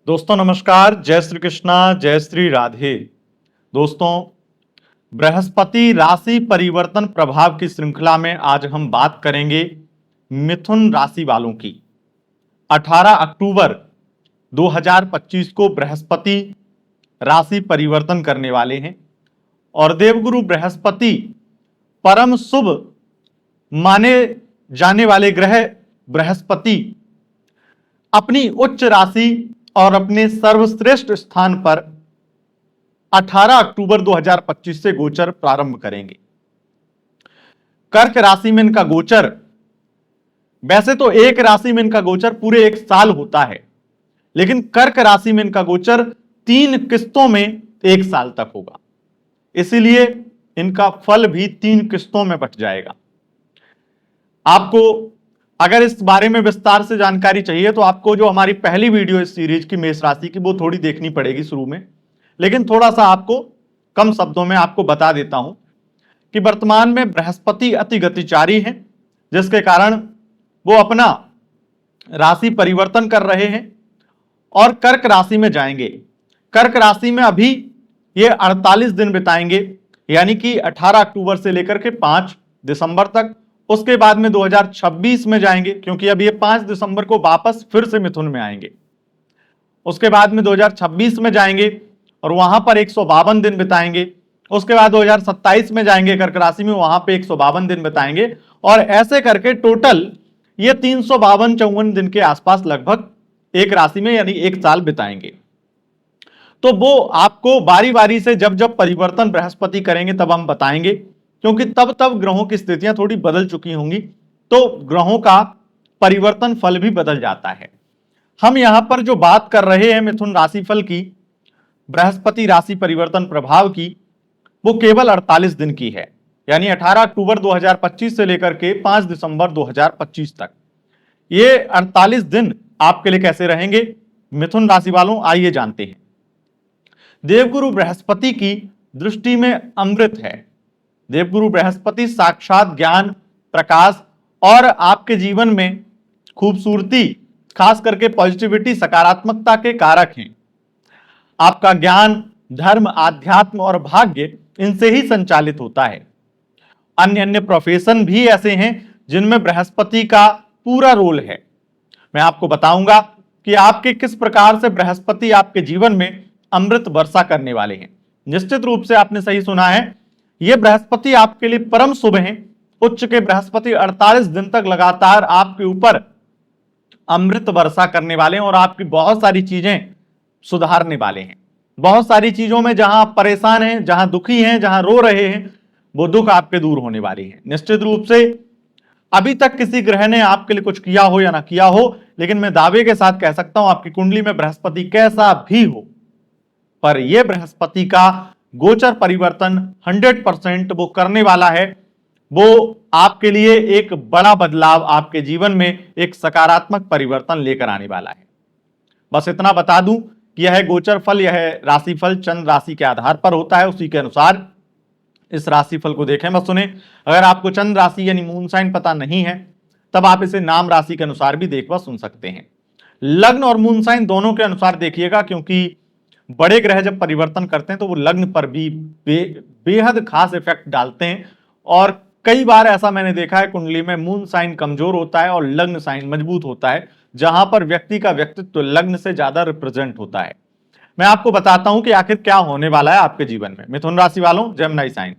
दोस्तों नमस्कार, जय श्री कृष्णा, जय श्री राधे। दोस्तों, बृहस्पति राशि परिवर्तन प्रभाव की श्रृंखला में आज हम बात करेंगे मिथुन राशि वालों की। 18 अक्टूबर 2025 को बृहस्पति राशि परिवर्तन करने वाले हैं और देवगुरु बृहस्पति परम शुभ माने जाने वाले ग्रह बृहस्पति अपनी उच्च राशि और अपने सर्वश्रेष्ठ स्थान पर 18 अक्टूबर 2025 से गोचर प्रारंभ करेंगे। कर्क राशि में इनका गोचर, वैसे तो एक राशि में इनका गोचर पूरे एक साल होता है, लेकिन कर्क राशि में इनका गोचर 3 किस्तों में एक साल तक होगा, इसीलिए इनका फल भी 3 किस्तों में बट जाएगा। आपको अगर इस बारे में विस्तार से जानकारी चाहिए तो आपको जो हमारी पहली वीडियो इस सीरीज की मेष राशि की, वो थोड़ी देखनी पड़ेगी शुरू में, लेकिन थोड़ा सा आपको कम शब्दों में आपको बता देता हूं कि वर्तमान में बृहस्पति अति गतिचारी हैं, जिसके कारण वो अपना राशि परिवर्तन कर रहे हैं और कर्क राशि में जाएंगे। कर्क राशि में अभी ये 48 दिन बिताएंगे, यानी कि 18 अक्टूबर से लेकर के 5 दिसंबर तक। उसके बाद में 2026 में जाएंगे, क्योंकि अब ये 5 दिसंबर को वापस फिर से मिथुन में आएंगे। उसके बाद में 2026 में जाएंगे और वहां पर 152 दिन बिताएंगे। उसके बाद 2027 में जाएंगे कर्क राशि में, वहां पे 152 दिन बिताएंगे और ऐसे करके टोटल ये 352-54 दिन के आसपास लगभग एक राशि में यानी एक साल बिताएंगे। तो वो आपको बारी बारी से जब जब परिवर्तन बृहस्पति करेंगे तब हम बताएंगे, क्योंकि तब तब ग्रहों की स्थितियां थोड़ी बदल चुकी होंगी, तो ग्रहों का परिवर्तन फल भी बदल जाता है। हम यहां पर जो बात कर रहे हैं मिथुन राशिफल की, बृहस्पति राशि परिवर्तन प्रभाव की, वो केवल 48 दिन की है, यानी 18 अक्टूबर 2025 से लेकर के 5 दिसंबर 2025 तक। ये 48 दिन आपके लिए कैसे रहेंगे मिथुन राशि वालों, आइए जानते हैं। देवगुरु बृहस्पति की दृष्टि में अमृत है। देवगुरु बृहस्पति साक्षात ज्ञान, प्रकाश और आपके जीवन में खूबसूरती, खास करके पॉजिटिविटी, सकारात्मकता के कारक हैं। आपका ज्ञान, धर्म, आध्यात्म और भाग्य इनसे ही संचालित होता है। अन्य अन्य प्रोफेशन भी ऐसे हैं जिनमें बृहस्पति का पूरा रोल है। मैं आपको बताऊंगा कि आपके किस प्रकार से बृहस्पति आपके जीवन में अमृत वर्षा करने वाले हैं। निश्चित रूप से आपने सही सुना है, ये बृहस्पति आपके लिए परम शुभ हैं। उच्च के बृहस्पति 48 दिन तक लगातार आपके ऊपर अमृत वर्षा करने वाले हैं और आपकी बहुत सारी चीजें सुधारने वाले हैं। बहुत सारी चीजों में जहां आप परेशान हैं, जहां दुखी हैं, जहां रो रहे हैं, वो दुख आपके दूर होने वाले हैं। निश्चित रूप से अभी तक किसी ग्रह ने आपके लिए कुछ किया हो या ना किया हो, लेकिन मैं दावे के साथ कह सकता हूं आपकी कुंडली में बृहस्पति कैसा भी हो, पर यह बृहस्पति का गोचर परिवर्तन 100% वो करने वाला है। वो आपके लिए एक बड़ा बदलाव, आपके जीवन में एक सकारात्मक परिवर्तन लेकर आने वाला है। बस इतना बता दूं कि यह गोचर फल, यह राशिफल चंद्र राशि के आधार पर होता है, उसी के अनुसार इस राशिफल को देखें मत सुने। अगर आपको चंद्र राशि यानी मून साइन पता नहीं है, तब आप इसे नाम राशि के अनुसार भी देख व सुन सकते हैं। लग्न और मून साइन दोनों के अनुसार देखिएगा, क्योंकि बड़े ग्रह जब परिवर्तन करते हैं तो वो लग्न पर भी बेहद खास इफेक्ट डालते हैं। और कई बार ऐसा मैंने देखा है, कुंडली में मून साइन कमजोर होता है और लग्न साइन मजबूत होता है, जहां पर व्यक्ति का व्यक्तित्व लग्न से ज्यादा रिप्रेजेंट होता है। मैं आपको बताता हूं कि आखिर क्या होने वाला है आपके जीवन में। मिथुन राशि वालों, जेमिनी साइन,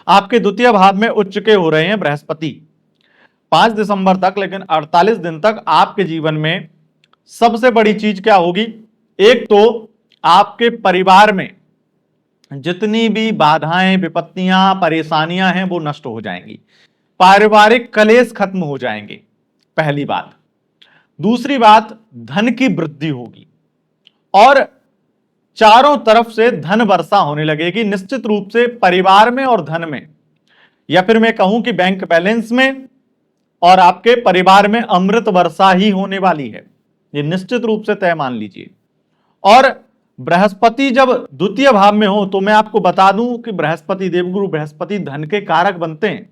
आपके द्वितीय भाव में उच्च के हो रहे हैं बृहस्पति 5 दिसंबर तक, लेकिन 48 दिन तक आपके जीवन में सबसे बड़ी चीज क्या होगी? एक तो आपके परिवार में जितनी भी बाधाएं, विपत्तियां, परेशानियां हैं वो नष्ट हो जाएंगी। पारिवारिक कलेश खत्म हो जाएंगे, पहली बात। दूसरी बात, धन की वृद्धि होगी और चारों तरफ से धन वर्षा होने लगेगी। निश्चित रूप से परिवार में और धन में, या फिर मैं कहूं कि बैंक बैलेंस में और आपके परिवार में अमृत वर्षा ही होने वाली है, ये निश्चित रूप से तय मान लीजिए। और बृहस्पति जब द्वितीय भाव में हो तो मैं आपको बता दूं कि बृहस्पति, देवगुरु बृहस्पति धन के कारक बनते हैं।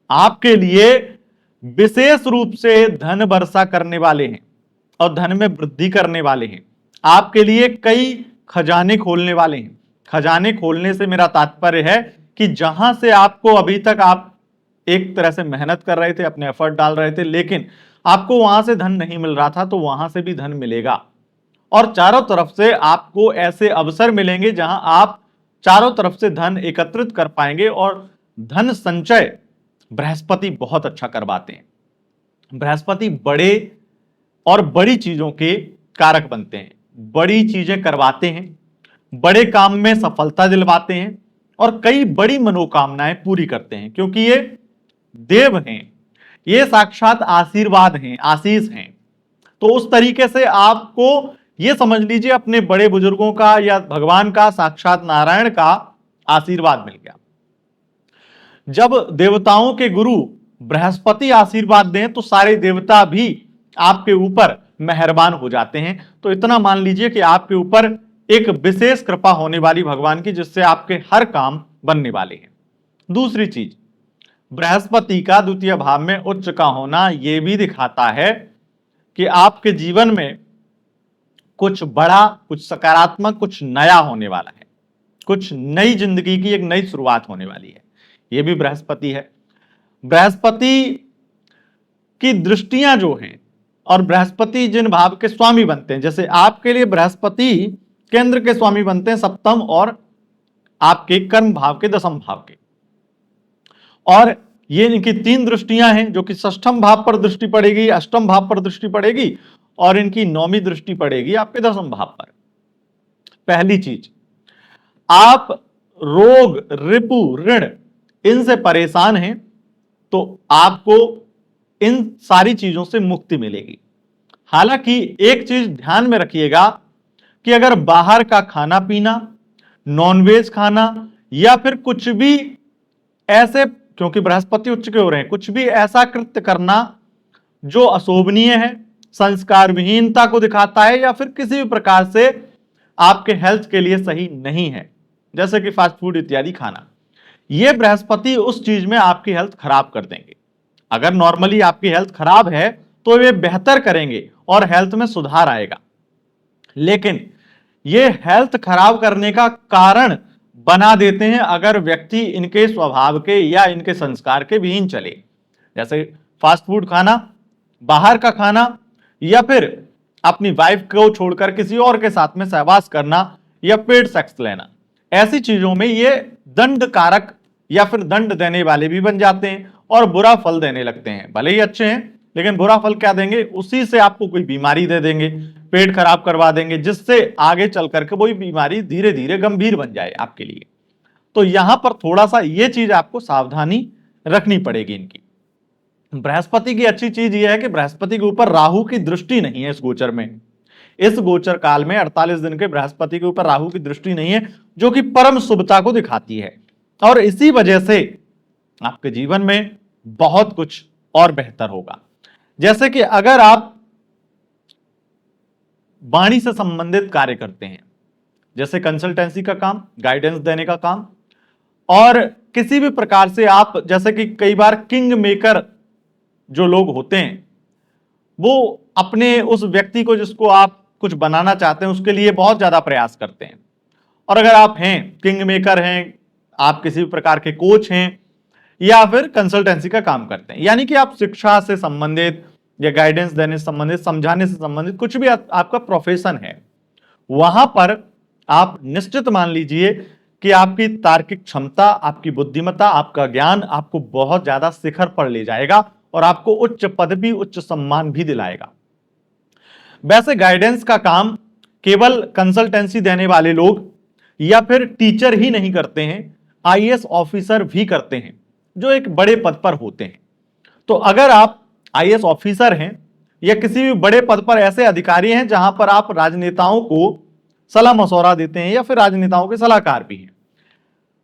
आपके लिए विशेष रूप से धन वर्षा करने वाले हैं। और धन में वृद्धि करने वाले हैं। आपके लिए कई खजाने खोलने वाले हैं। खजाने खोलने से मेरा तात्पर्य है कि जहां से आपको अभी तक आप एक तरह से मेहनत कर रहे थे, अपने एफर्ट डाल रहे थे, लेकिन आपको वहां से धन नहीं मिल रहा था, तो वहां से भी धन मिलेगा। और चारों तरफ से आपको ऐसे अवसर मिलेंगे जहां आप चारों तरफ से धन एकत्रित कर पाएंगे। और धन संचय बृहस्पति बहुत अच्छा करवाते हैं। बृहस्पति बड़े और बड़ी चीजों के कारक बनते हैं, बड़ी चीजें करवाते हैं, बड़े काम में सफलता दिलवाते हैं और कई बड़ी मनोकामनाएं पूरी करते हैं, क्योंकि ये देव हैं, ये साक्षात आशीर्वाद हैं, आशीष हैं। तो उस तरीके से आपको ये समझ लीजिए अपने बड़े बुजुर्गों का या भगवान का, साक्षात नारायण का आशीर्वाद मिल गया। जब देवताओं के गुरु बृहस्पति आशीर्वाद दें तो सारे देवता भी आपके ऊपर मेहरबान हो जाते हैं। तो इतना मान लीजिए कि आपके ऊपर एक विशेष कृपा होने वाली भगवान की, जिससे आपके हर काम बनने वाले हैं। दूसरी चीज, बृहस्पति का द्वितीय भाव में उच्च का होना यह भी दिखाता है कि आपके जीवन में कुछ बड़ा, कुछ सकारात्मक, कुछ नया होने वाला है, कुछ नई जिंदगी की एक नई शुरुआत होने वाली है। यह भी बृहस्पति है। बृहस्पति की दृष्टियां जो हैं, और बृहस्पति जिन भाव के स्वामी बनते हैं, जैसे आपके लिए बृहस्पति केंद्र के स्वामी बनते हैं, सप्तम और आपके कर्म भाव के, दसम भाव के। और ये इनकी तीन दृष्टियां हैं, जो कि षष्ठम भाव पर दृष्टि पड़ेगी, अष्टम भाव पर दृष्टि पड़ेगी और इनकी नौवीं दृष्टि पड़ेगी आपके दसम भाव पर। पहली चीज, आप रोग, रिपु, ऋण इनसे परेशान हैं तो आपको इन सारी चीजों से मुक्ति मिलेगी। हालांकि एक चीज ध्यान में रखिएगा कि अगर बाहर का खाना पीना, नॉनवेज खाना या फिर कुछ भी ऐसे, क्योंकि बृहस्पति उच्च के हो रहे हैं, कुछ भी ऐसा कृत्य करना जो अशोभनीय है, संस्कार विहीनता को दिखाता है या फिर किसी भी प्रकार से आपके हेल्थ के लिए सही नहीं है, जैसे कि फास्ट फूड इत्यादि खाना, ये बृहस्पति उस चीज में आपकी हेल्थ खराब कर देंगे। अगर नॉर्मली आपकी हेल्थ खराब है तो वे बेहतर करेंगे और हेल्थ में सुधार आएगा, लेकिन ये हेल्थ खराब करने का कारण बना देते हैं अगर व्यक्ति इनके स्वभाव के या इनके संस्कार के विहीन चले। जैसे फास्ट फूड खाना, बाहर का खाना, या फिर अपनी वाइफ को छोड़कर किसी और के साथ में सहवास करना या पेड सेक्स लेना, ऐसी चीजों में ये दंड कारक या फिर दंड देने वाले भी बन जाते हैं और बुरा फल देने लगते हैं। भले ही अच्छे हैं लेकिन बुरा फल क्या देंगे, उसी से आपको कोई बीमारी दे देंगे, पेट खराब करवा देंगे, जिससे आगे चल करके वही बीमारी धीरे धीरे गंभीर बन जाए आपके लिए। तो यहां पर थोड़ा सा ये चीज आपको सावधानी रखनी पड़ेगी इनकी। बृहस्पति की अच्छी चीज यह है कि बृहस्पति के ऊपर राहु की दृष्टि नहीं है इस गोचर में। इस गोचर काल में 48 दिन के बृहस्पति के ऊपर राहु की दृष्टि नहीं है, जो कि परम शुभता को दिखाती है। और इसी वजह से आपके जीवन में बहुत कुछ और बेहतर होगा। जैसे कि अगर आप वाणी से संबंधित कार्य करते हैं, जैसे कंसल्टेंसी का काम, गाइडेंस देने का काम, और किसी भी प्रकार से आप, जैसे कि कई बार किंग मेकर जो लोग होते हैं, वो अपने उस व्यक्ति को जिसको आप कुछ बनाना चाहते हैं उसके लिए बहुत ज्यादा प्रयास करते हैं। और अगर आप हैं किंग मेकर हैं, आप किसी भी प्रकार के कोच हैं या फिर कंसल्टेंसी का काम करते हैं, यानी कि आप शिक्षा से संबंधित या गाइडेंस देने से संबंधित, समझाने से संबंधित कुछ भी आपका प्रोफेशन है, वहां पर आप निश्चित मान लीजिए कि आपकी तार्किक क्षमता, आपकी बुद्धिमत्ता, आपका ज्ञान आपको बहुत ज्यादा शिखर पर ले जाएगा और आपको उच्च पदवी, उच्च सम्मान भी दिलाएगा। वैसे गाइडेंस का काम केवल कंसल्टेंसी देने वाले लोग या फिर टीचर ही नहीं करते हैं, आईएएस ऑफिसर भी करते हैं जो एक बड़े पद पर होते हैं। तो अगर आप आईएएस ऑफिसर हैं या किसी भी बड़े पद पर ऐसे अधिकारी हैं जहां पर आप राजनेताओं को सलाह मशवरा देते हैं या फिर राजनेताओं के सलाहकार भी हैं,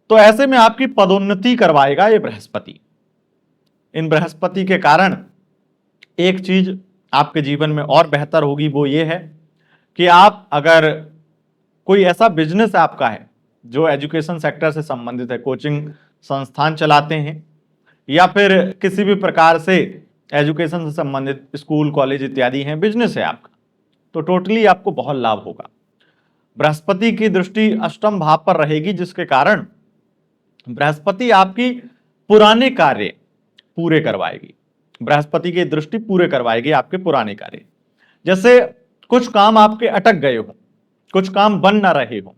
तो ऐसे में आपकी पदोन्नति करवाएगा ये बृहस्पति। इन बृहस्पति के कारण एक चीज आपके जीवन में और बेहतर होगी, वो ये है कि आप अगर कोई ऐसा बिजनेस आपका है जो एजुकेशन सेक्टर से संबंधित है, कोचिंग संस्थान चलाते हैं या फिर किसी भी प्रकार से एजुकेशन से संबंधित स्कूल, कॉलेज इत्यादि हैं, बिजनेस है आपका, तो टोटली आपको बहुत लाभ होगा। बृहस्पति की दृष्टि अष्टम भाव पर रहेगी, जिसके कारण बृहस्पति आपकी पुराने कार्य पूरे करवाएगी। बृहस्पति की दृष्टि पूरे करवाएगी आपके पुराने कार्य। जैसे कुछ काम आपके अटक गए हो, कुछ काम बन ना रहे हो,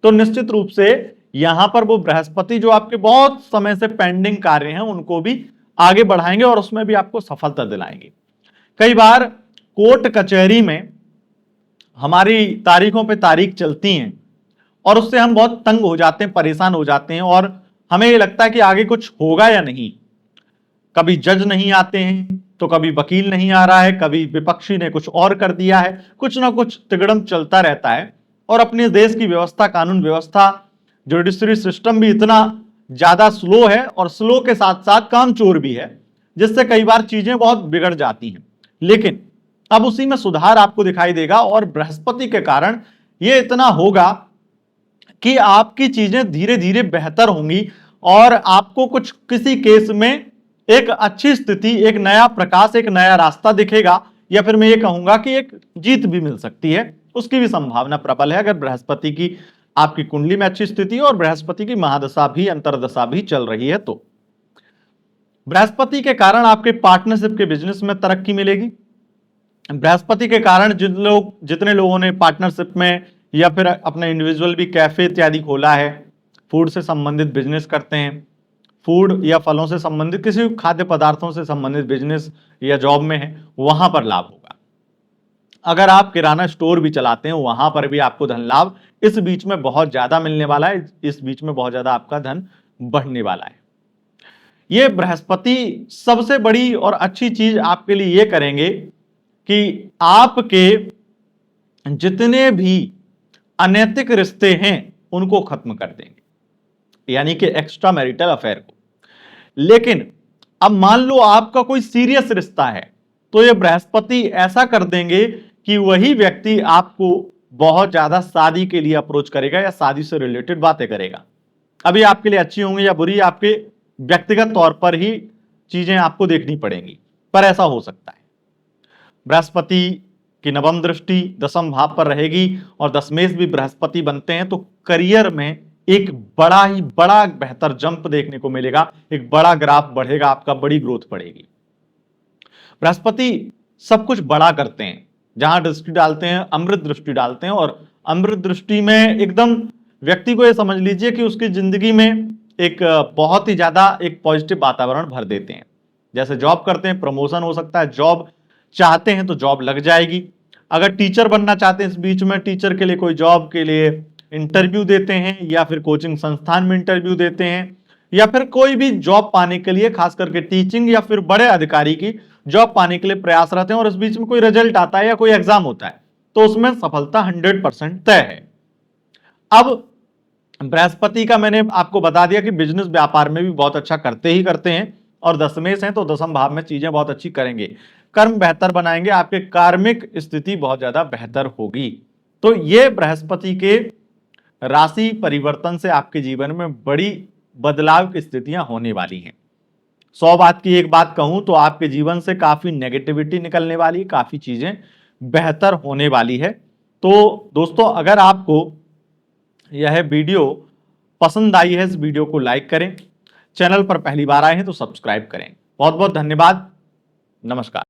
तो निश्चित रूप से यहां पर वो बृहस्पति जो आपके बहुत समय से पेंडिंग कार्य हैं उनको भी आगे बढ़ाएंगे और उसमें भी आपको सफलता दिलाएंगे। कई बार कोर्ट कचहरी में हमारी तारीखों पे तारीख चलती हैं और उससे हम बहुत तंग हो जाते हैं, परेशान हो जाते हैं और हमें ये लगता है कि आगे कुछ होगा या नहीं। कभी जज नहीं आते हैं, तो कभी वकील नहीं आ रहा है, कभी विपक्षी ने कुछ और कर दिया है, कुछ ना कुछ तिगड़म चलता रहता है। और अपने देश की व्यवस्था, कानून व्यवस्था, जुडिशरी सिस्टम भी इतना ज्यादा स्लो है और स्लो के साथ साथ कामचोर भी है, जिससे कई बार चीजें बहुत बिगड़ जाती हैं। लेकिन अब उसी में सुधार आपको दिखाई देगा और बृहस्पति के कारण यह इतना होगा कि आपकी चीजें धीरे धीरे बेहतर होंगी और आपको कुछ किसी केस में एक अच्छी स्थिति, एक नया प्रकाश, एक नया रास्ता दिखेगा, या फिर मैं ये कहूंगा कि एक जीत भी मिल सकती है, उसकी भी संभावना प्रबल है अगर बृहस्पति की आपकी कुंडली में अच्छी स्थिति और बृहस्पति की महादशा भी, अंतरदशा भी चल रही है। तो बृहस्पति के कारण आपके पार्टनरशिप के बिजनेस में तरक्की मिलेगी। बृहस्पति के कारण जितने लोगों ने पार्टनरशिप में या फिर अपने इंडिविजुअल भी कैफे इत्यादि खोला है, फूड से संबंधित बिजनेस करते हैं, फूड या फलों से संबंधित किसी खाद्य पदार्थों से संबंधित बिजनेस या जॉब में है, वहां पर लाभ होगा। अगर आप किराना स्टोर भी चलाते हैं, वहां पर भी आपको धन लाभ इस बीच में बहुत ज्यादा मिलने वाला है, इस बीच में बहुत ज्यादा आपका धन बढ़ने वाला है। ये बृहस्पति सबसे बड़ी और अच्छी चीज आपके लिए ये करेंगे कि आपके जितने भी अनैतिक रिश्ते हैं उनको खत्म कर देंगे, यानी कि एक्स्ट्रा मैरिटल अफेयर को। लेकिन अब मान लो आपका कोई सीरियस रिश्ता है, तो ये बृहस्पति ऐसा कर देंगे कि वही व्यक्ति आपको बहुत ज्यादा शादी के लिए अप्रोच करेगा या शादी से रिलेटेड बातें करेगा। अभी आपके लिए अच्छी होंगी या बुरी, आपके व्यक्तिगत तौर पर ही चीजें आपको देखनी पड़ेंगी, पर ऐसा हो सकता है। बृहस्पति की नवम दृष्टि दसम भाव पर रहेगी और दशमेश भी बृहस्पति बनते हैं, तो करियर में एक बड़ा ही बड़ा बेहतर जंप देखने को मिलेगा, एक बड़ा ग्राफ बढ़ेगा आपका, बड़ी ग्रोथ बढ़ेगी। बृहस्पति सब कुछ बड़ा करते हैं, जहां दृष्टि डालते हैं अमृत दृष्टि डालते हैं, और अमृत दृष्टि में एकदम व्यक्ति को यह समझ लीजिए कि उसकी जिंदगी में एक बहुत ही ज्यादा एक पॉजिटिव वातावरण भर देते हैं। जैसे जॉब करते हैं, प्रमोशन हो सकता है, जॉब चाहते हैं तो जॉब लग जाएगी। अगर टीचर बनना चाहते हैं, इस बीच में टीचर के लिए कोई जॉब के लिए इंटरव्यू देते हैं या फिर कोचिंग संस्थान में इंटरव्यू देते हैं, या फिर कोई भी जॉब पाने के लिए, खास करके टीचिंग या फिर बड़े अधिकारी की जॉब पाने के लिए प्रयासरत हैं, और इस बीच में कोई रिजल्ट आता है या कोई एग्जाम होता है, तो उसमें सफलता 100% तय है। अब बृहस्पति का मैंने आपको बता दिया कि बिजनेस व्यापार में भी बहुत अच्छा करते ही करते हैं, और दशमेश हैं तो दसम भाव में चीजें बहुत अच्छी करेंगे, कर्म बेहतर बनाएंगे, आपके कार्मिक स्थिति बहुत ज्यादा बेहतर होगी। तो ये बृहस्पति के राशि परिवर्तन से आपके जीवन में बड़ी बदलाव की स्थितियां होने वाली हैं। 100 बात की एक बात कहूं तो आपके जीवन से काफी नेगेटिविटी निकलने वाली है, काफी चीजें बेहतर होने वाली है। तो दोस्तों, अगर आपको यह वीडियो पसंद आई है, इस वीडियो को लाइक करें, चैनल पर पहली बार आए हैं तो सब्सक्राइब करें। बहुत बहुत धन्यवाद, नमस्कार।